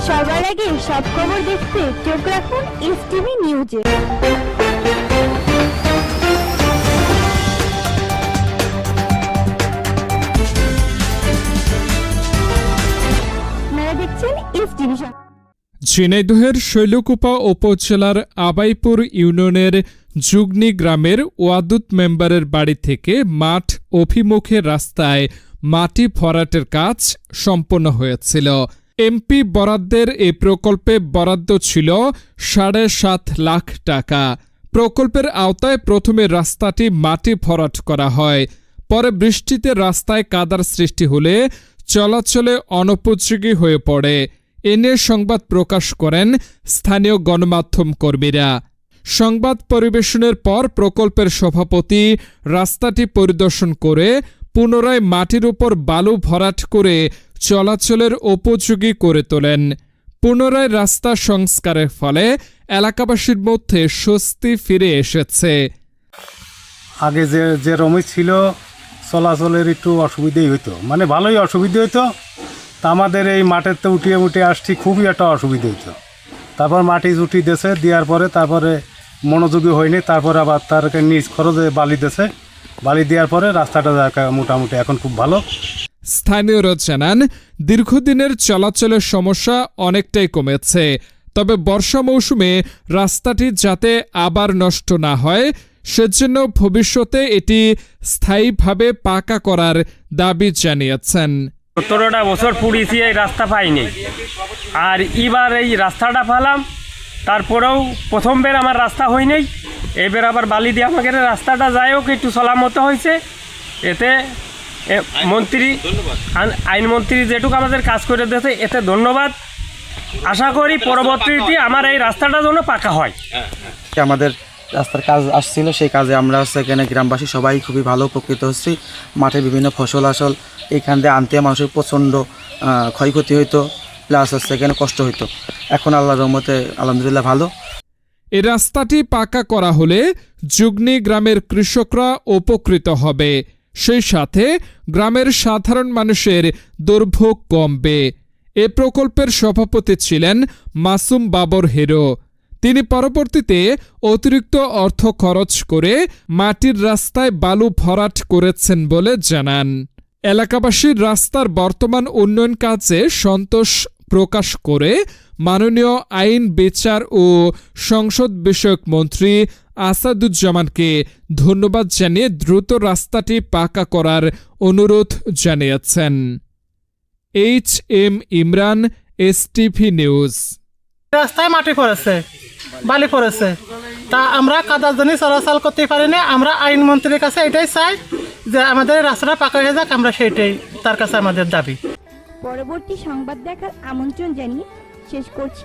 সবার আগে সব খবর দেখতে চোখ রাখুন এসটিভি নিউজে। আপনারা দেখছেন এসটিভি। ঝিনাইদহের শৈলকুপা উপজেলার আবাইপুর ইউনিয়নের যুগনি গ্রামের ওয়াদুদ মেম্বারের বাড়ি থেকে মাঠ অভিমুখে রাস্তায় মাটি ভরাটের কাজ সম্পন্ন হয়েছিল। এমপি বরাদ্দের এই প্রকল্পে বরাদ্দ ছিল 7.5 লাখ টাকা। প্রকল্পের আওতায় প্রথমে রাস্তাটি মাটি ভরাট করা হয়। পরে বৃষ্টিতে রাস্তায় কাদার সৃষ্টি হলে চলাচলে অনুপযোগী হয়ে পড়ে। এ নিয়ে সংবাদ প্রকাশ করেন স্থানীয় গণমাধ্যম কর্মীরা। সংবাদ পরিবেশনের পর প্রকল্পের সভাপতি রাস্তাটি পরিদর্শন করে পুনরায় মাটির উপর বালু ভরাট করে চলাচলের উপযোগী করে তোলেন। পুনরায় রাস্তা সংস্কারের ফলে এলাকাবাসীর মধ্যে স্বস্তি ফিরে এসেছে। আগে যে রমি ছিল চলাচলের একটু অসুবিধাই হইতো, মানে ভালোই অসুবিধা হইতো। তা আমাদের এই মাঠের তো উঠিয়ে আসছি, খুবই একটা অসুবিধা হইতো। তারপর মাটি জুটি দেছে, দেওয়ার পরে তারপরে মনোযোগী হয়নি। তারপরে আবার তারকে নিজ খরচে বালি দেছে, বালি দেওয়ার পরে রাস্তাটা মোটামুটি এখন খুব ভালো। স্থানীয়রা জানান, দীর্ঘদিনের চলাচলের সমস্যা অনেকটাই কমেছে। তবে বর্ষা মৌসুমে রাস্তাটি যাতে আবার নষ্ট না হয় সেজন্য ভবিষ্যতে এটি স্থায়ীভাবে পাকা করার দাবি জানিয়েছেন। 17টা বছর পুড়িয়েছি, এই রাস্তা পাইনি। আর এবার এই রাস্তাটা পেলাম, তারপরেও প্রথমবার আমার রাস্তা হয়নি। এবার আবার বালি দিয়ে আমাকে রাস্তাটা যাই হোক একটু চলামতো হয়েছে। এতে মন্ত্রী, আইনমন্ত্রী যেটুকু আমাদের কাজ করে দিয়েছে, এতে ধন্যবাদ। আশা করি পরবর্তীতে আমার এই রাস্তাটা যেন পাকা হয়। আমাদের রাস্তার কাজ আসছিল, সেই কাজে আমরা এখানে গ্রামবাসী সবাই খুবই ভালো উপকৃত হচ্ছি। মাঠে বিভিন্ন ফসল আসল এইখান দিয়ে আনতে মানুষের প্রচণ্ড ক্ষয়ক্ষতি হইতো, প্লাস এখানে কষ্ট হইতো। এখন আল্লাহর রহমতে আলহামদুলিল্লাহ ভালো। এই রাস্তাটি পাকা করা হলে যুগনি গ্রামের কৃষকরা উপকৃত হবে, সেই সাথে গ্রামের সাধারণ মানুষের দুর্ভোগ কমবে। এ প্রকল্পের সভাপতি ছিলেন মাসুম বাবর হিরো। তিনি পরবর্তীতে অতিরিক্ত অর্থ খরচ করে মাটির রাস্তায় বালু ভরাট করেছেন বলে জানান। এলাকাবাসীর রাস্তার বর্তমান উন্নয়ন কাজে সন্তোষ প্রকাশ করে মাননীয় আইন, বিচার ও সংসদ বিষয়ক মন্ত্রী আসাদুজ্জামানকে ধন্যবাদ জানিয়ে দ্রুত রাস্তাটি পাকা করার অনুরোধ জানিয়েছেন। HM Imran, STV news. রাস্তায় মাটি পড়েছে, বালি পড়েছে, তা আমরা কাদার জন্য চলাচল করতে পারি না। আমরা আইনমন্ত্রীর কাছে এটাই চাই যে আমাদের রাস্তাটা পাকা হয়ে যাক, আমরা সেটাই তার কাছে আমাদের দাবি। পরবর্তী সংবাদ দেখার আমন্ত্রণ জানিয়ে শেষ করছি